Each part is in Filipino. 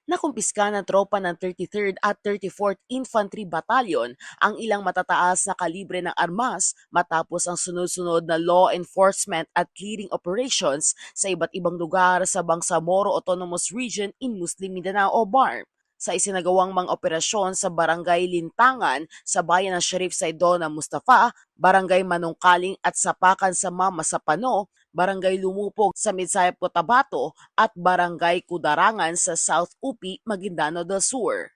Nakumpiska ng tropa ng 33rd at 34th Infantry Battalion ang ilang matataas na kalibre ng armas matapos ang sunod-sunod na law enforcement at clearing operations sa iba't ibang lugar sa Bangsamoro Autonomous Region in Muslim Mindanao, BARM. Sa isinagawang mga operasyon sa Barangay Lintangan sa bayan ng Sheriff Saidona Mustafa, Barangay Manungkaling at Sapakan sa Mama Sapano, Barangay Lumupog sa Midsayap Cotabato at Barangay Kudarangan sa South UP, Maguindano del Sur.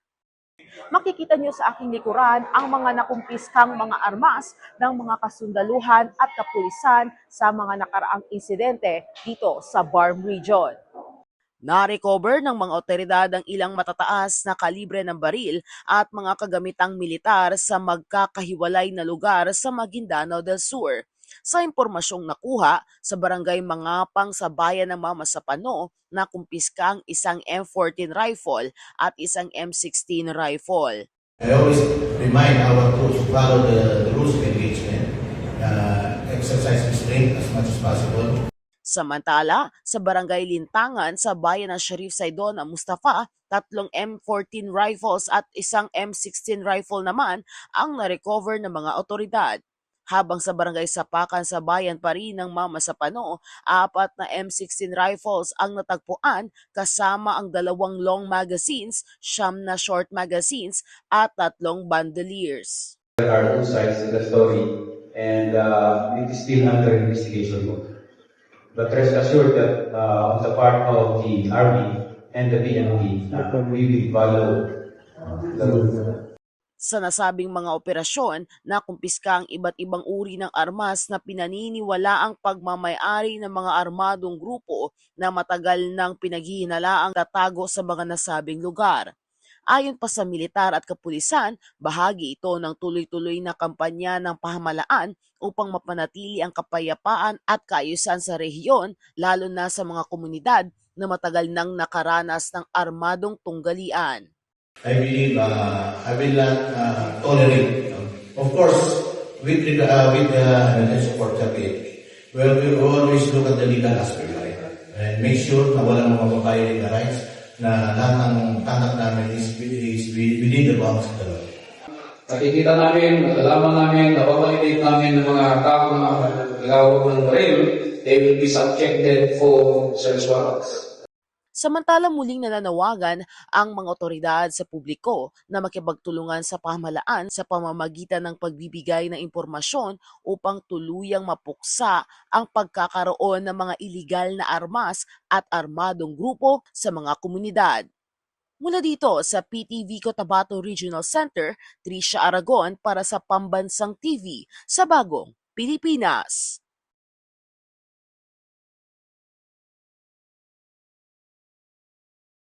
Makikita niyo sa aking likuran ang mga nakumpiskang mga armas ng mga kasundaluhan at kapulisan sa mga nakaraang insidente dito sa BARM Region. Na-recover ng mga otoridad ang ilang matataas na kalibre ng baril at mga kagamitang militar sa magkakahiwalay na lugar sa Maguindano del Sur. Sa impormasyong nakuha sa barangay Mangapang sa bayan ng Mama Sapano, nakumpiska ang isang M14 rifle at isang M16 rifle. I always remind our troops to follow the rules of engagement, exercise restraint as much as possible. Samantala, sa Barangay Lintangan sa bayan ng Sheriff Saidona Mustafa, 3 M14 rifles at isang M16 rifle naman ang na-recover ng mga otoridad. Habang sa Barangay Sapakan sa bayan pa rin ng Mama Sapano, 4 na M16 rifles ang natagpuan kasama ang 2 long magazines, 9 na short magazines at 3 bandoliers. There are two sides in the story and it is still under investigation mode. But rest assured that on the part of the Army and the PNP, we will follow the rules. Sa nasabing mga operasyon, nakumpiska ang iba't ibang uri ng armas na pinaniniwalaang pagmamay-ari ng mga armadong grupo na matagal nang pinaghihinalaang tatago sa mga nasabing lugar. Ayon pa sa militar at kapulisan, bahagi ito ng tuloy-tuloy na kampanya ng pamahalaan upang mapanatili ang kapayapaan at kaayusan sa rehiyon, lalo na sa mga komunidad na matagal nang nakaranas ng armadong tunggalian. I believe I will not tolerate. Of course, with the support of it, we will always look at the legal aspect, right? And make sure na walang mababayo legal rights, na lahat ng conduct namin is within the bounds of the law. Nakikita namin, nalalaman namin, napabalidate namin ng mga tao na nagawag ng baril, they will be subjected for search warrants. Samantala muling nananawagan ang mga otoridad sa publiko na makipagtulungan sa pamahalaan sa pamamagitan ng pagbibigay ng impormasyon upang tuluyang mapuksa ang pagkakaroon ng mga iligal na armas at armadong grupo sa mga komunidad. Mula dito sa PTV Cotabato Regional Center, Tricia Aragon para sa Pambansang TV sa Bagong Pilipinas.